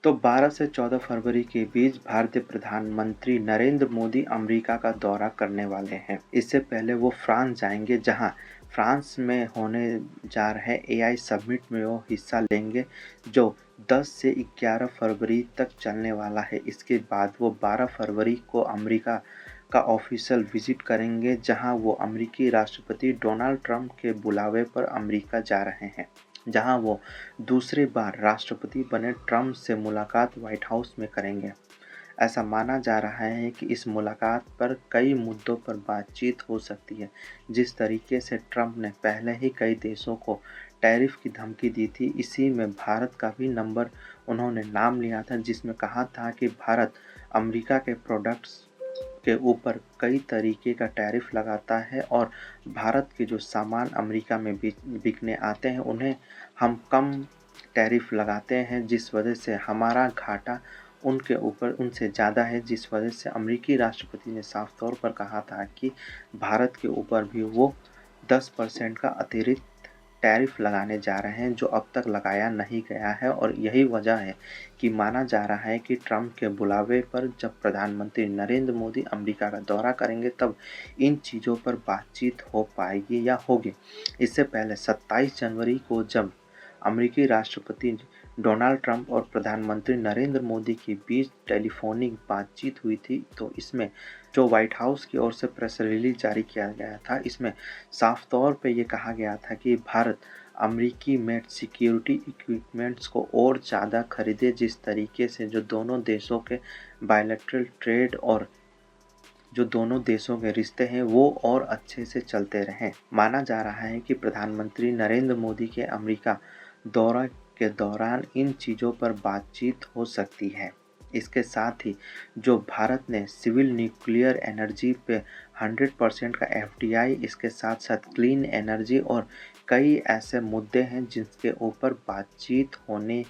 तो 12 से 14 फरवरी के बीच भारतीय प्रधानमंत्री नरेंद्र मोदी अमेरिका का दौरा करने वाले हैं। इससे पहले वो फ्रांस जाएंगे, जहां फ्रांस में होने जा रहे एआई समिट में वो हिस्सा लेंगे, जो 10 से 11 फरवरी तक चलने वाला है। इसके बाद वो 12 फरवरी को अमेरिका का ऑफिशियल विजिट करेंगे, जहां वो अमेरिकी राष्ट्रपति डोनाल्ड ट्रंप के बुलावे पर अमेरिका जा रहे हैं, जहां वो दूसरी बार राष्ट्रपति बने ट्रंप से मुलाकात व्हाइट हाउस में करेंगे। ऐसा माना जा रहा है कि इस मुलाकात पर कई मुद्दों पर बातचीत हो सकती है। जिस तरीके से ट्रंप ने पहले ही कई देशों को टैरिफ की धमकी दी थी, इसी में भारत का भी नंबर उन्होंने नाम लिया था, जिसमें कहा था कि भारत अमेरिका के प्रोडक्ट्स के ऊपर कई तरीके का टैरिफ लगाता है और भारत के जो सामान अमेरिका में बिकने आते हैं उन्हें हम कम टैरिफ लगाते हैं, जिस वजह से हमारा घाटा उनके ऊपर उनसे ज़्यादा है। जिस वजह से अमेरिकी राष्ट्रपति ने साफ तौर पर कहा था कि भारत के ऊपर भी वो 10% का अतिरिक्त टैरिफ लगाने जा रहे हैं, जो अब तक लगाया नहीं गया है। और यही वजह है कि माना जा रहा है कि ट्रंप के बुलावे पर जब प्रधानमंत्री नरेंद्र मोदी अमेरिका का दौरा करेंगे, तब इन चीज़ों पर बातचीत हो पाएगी या होगी। इससे पहले 27 जनवरी को जब अमेरिकी राष्ट्रपति डोनाल्ड ट्रंप और प्रधानमंत्री नरेंद्र मोदी के बीच टेलीफोनिक बातचीत हुई थी, तो इसमें जो व्हाइट हाउस की ओर से प्रेस रिलीज जारी किया गया था, इसमें साफ तौर पे ये कहा गया था कि भारत अमेरिकी मेड सिक्योरिटी इक्विपमेंट्स को और ज़्यादा खरीदे, जिस तरीके से जो दोनों देशों के बायलैटरल ट्रेड और जो दोनों देशों के रिश्ते हैं वो और अच्छे से चलते रहें। माना जा रहा है कि प्रधानमंत्री नरेंद्र मोदी के अमेरिका दौरा के दौरान इन चीज़ों पर बातचीत हो सकती है। इसके साथ ही जो भारत ने सिविल न्यूक्लियर एनर्जी पे 100% का एफडीआई, इसके साथ साथ क्लीन एनर्जी और कई ऐसे मुद्दे हैं जिसके ऊपर बातचीत होने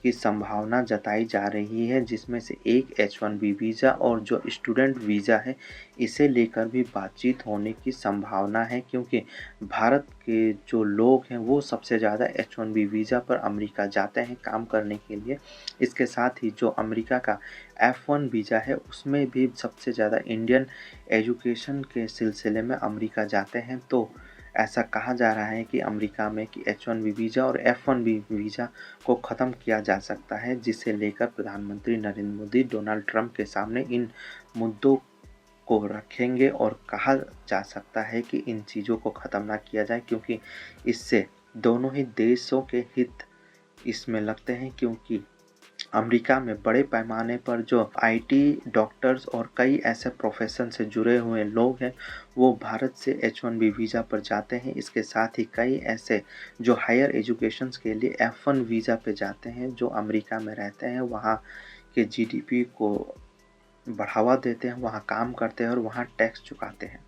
की संभावना जताई जा रही है, जिसमें से एक H1B वीज़ा और जो स्टूडेंट वीज़ा है, इसे लेकर भी बातचीत होने की संभावना है, क्योंकि भारत के जो लोग हैं वो सबसे ज़्यादा H1B वीज़ा पर अमेरिका जाते हैं काम करने के लिए। इसके साथ ही जो अमेरिका का F1 वीज़ा है, उसमें भी सबसे ज़्यादा इंडियन एजुकेशन के सिलसिले में अमेरिका जाते हैं। तो ऐसा कहा जा रहा है कि अमेरिका में कि H1B वीज़ा और F1B वीज़ा को ख़त्म किया जा सकता है, जिसे लेकर प्रधानमंत्री नरेंद्र मोदी डोनाल्ड ट्रंप के सामने इन मुद्दों को रखेंगे और कहा जा सकता है कि इन चीज़ों को ख़त्म ना किया जाए, क्योंकि इससे दोनों ही देशों के हित इसमें लगते हैं। क्योंकि अमेरिका में बड़े पैमाने पर जो आईटी डॉक्टर्स और कई ऐसे प्रोफेशन से जुड़े हुए लोग हैं, वो भारत से H1B वीज़ा पर जाते हैं। इसके साथ ही कई ऐसे जो हायर एजुकेशंस के लिए F1 वीज़ा पे जाते हैं, जो अमेरिका में रहते हैं, वहाँ के जीडीपी को बढ़ावा देते हैं, वहाँ काम करते हैं और वहाँ टैक्स चुकाते हैं।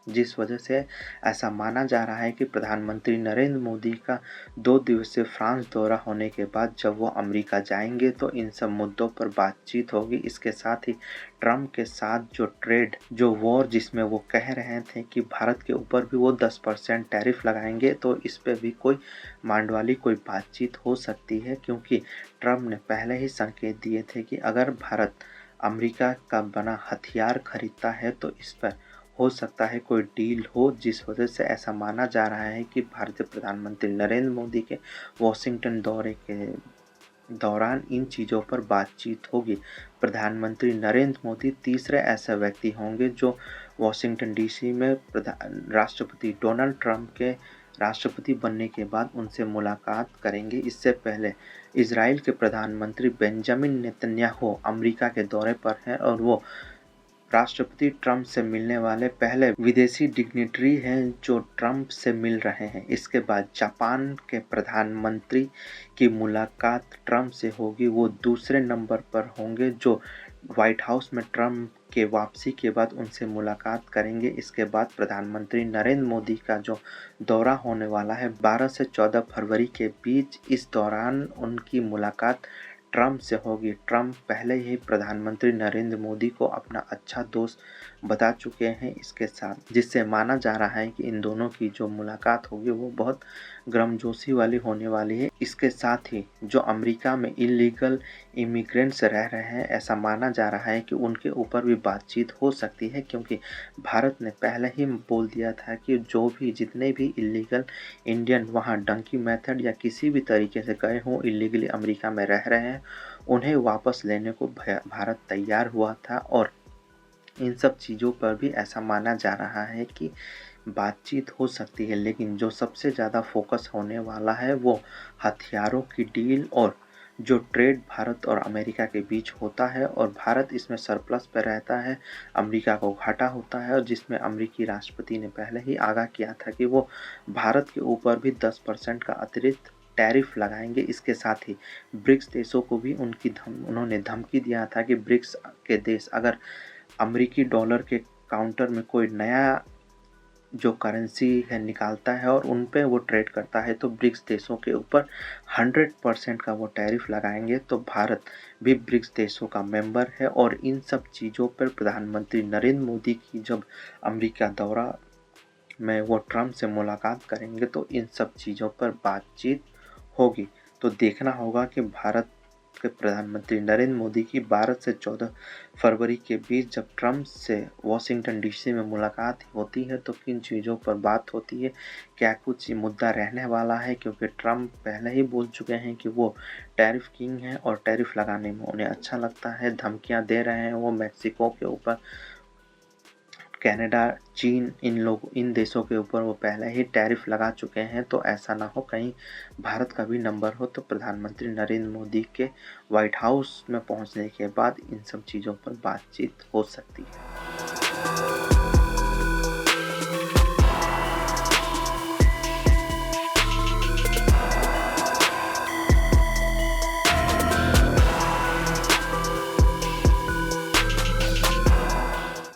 जिस वजह से ऐसा माना जा रहा है कि प्रधानमंत्री नरेंद्र मोदी का 2 दिवसीय फ्रांस दौरा होने के बाद जब वो अमेरिका जाएंगे, तो इन सब मुद्दों पर बातचीत होगी। इसके साथ ही ट्रंप के साथ जो ट्रेड जो वॉर, जिसमें वो कह रहे थे कि भारत के ऊपर भी वो 10% टैरिफ लगाएंगे, तो इस पे भी कोई मांडवाली कोई बातचीत हो सकती है, क्योंकि ट्रंप ने पहले ही संकेत दिए थे कि अगर भारत अमेरिका का बना हथियार खरीदता है तो इस पर हो सकता है कोई डील हो। जिस वजह से ऐसा माना जा रहा है कि भारतीय प्रधानमंत्री नरेंद्र मोदी के वॉशिंगटन दौरे के दौरान इन चीज़ों पर बातचीत होगी। प्रधानमंत्री नरेंद्र मोदी तीसरे ऐसे व्यक्ति होंगे जो वॉशिंगटन डीसी में राष्ट्रपति डोनाल्ड ट्रंप के राष्ट्रपति बनने के बाद उनसे मुलाकात करेंगे। इससे पहले इजराइल के प्रधानमंत्री बेंजामिन नेतन्याहू अमेरिका के दौरे पर हैं और वो राष्ट्रपति ट्रंप से मिलने वाले पहले विदेशी डिग्निटरी हैं जो ट्रंप से मिल रहे हैं। इसके बाद जापान के प्रधानमंत्री की मुलाकात ट्रंप से होगी, वो दूसरे नंबर पर होंगे जो व्हाइट हाउस में ट्रंप के वापसी के बाद उनसे मुलाकात करेंगे। इसके बाद प्रधानमंत्री नरेंद्र मोदी का जो दौरा होने वाला है 12 से 14 फरवरी के बीच, इस दौरान उनकी मुलाकात ट्रंप से होगी। ट्रंप पहले ही प्रधानमंत्री नरेंद्र मोदी को अपना अच्छा दोस्त बता चुके हैं इसके साथ, जिससे माना जा रहा है कि इन दोनों की जो मुलाकात होगी वो बहुत गर्मजोशी वाली होने वाली है। इसके साथ ही जो अमेरिका में इल्लीगल इमिग्रेंट्स रह रहे हैं, ऐसा माना जा रहा है कि उनके ऊपर भी बातचीत हो सकती है, क्योंकि भारत ने पहले ही बोल दिया था कि जो भी जितने भी इल्लीगल इंडियन वहाँ डंकी मेथड या किसी भी तरीके से गए हों, इल्लीगली अमेरिका में रह रहे हैं, उन्हें वापस लेने को भारत तैयार हुआ था। और इन सब चीज़ों पर भी ऐसा माना जा रहा है कि बातचीत हो सकती है, लेकिन जो सबसे ज़्यादा फोकस होने वाला है वो हथियारों की डील और जो ट्रेड भारत और अमेरिका के बीच होता है, और भारत इसमें सरप्लस पे रहता है, अमेरिका को घाटा होता है, और जिसमें अमेरिकी राष्ट्रपति ने पहले ही आगाह किया था कि वो भारत के ऊपर भी 10% का अतिरिक्त टैरिफ लगाएंगे। इसके साथ ही ब्रिक्स देशों को भी उन्होंने धमकी दिया था कि ब्रिक्स के देश अगर अमेरिकी डॉलर के काउंटर में कोई नया जो करेंसी है निकालता है और उन पे वो ट्रेड करता है, तो ब्रिक्स देशों के ऊपर 100% का वो टैरिफ लगाएंगे। तो भारत भी ब्रिक्स देशों का मेंबर है, और इन सब चीज़ों पर प्रधानमंत्री नरेंद्र मोदी की जब अमेरिका दौरा में वो ट्रम्प से मुलाकात करेंगे, तो इन सब चीज़ों पर बातचीत होगी। तो देखना होगा कि भारत के प्रधानमंत्री नरेंद्र मोदी की 12 से 14 फरवरी के बीच जब ट्रम्प से वॉशिंगटन डीसी में मुलाकात होती है, तो किन चीज़ों पर बात होती है, क्या कुछ मुद्दा रहने वाला है, क्योंकि ट्रम्प पहले ही बोल चुके हैं कि वो टैरिफ किंग हैं और टैरिफ लगाने में उन्हें अच्छा लगता है। धमकियां दे रहे हैं वो मैक्सिको के ऊपर, कनाडा, चीन, इन देशों के ऊपर वो पहले ही टैरिफ लगा चुके हैं। तो ऐसा ना हो कहीं भारत का भी नंबर हो, तो प्रधानमंत्री नरेंद्र मोदी के व्हाइट हाउस में पहुंचने के बाद इन सब चीज़ों पर बातचीत हो सकती है।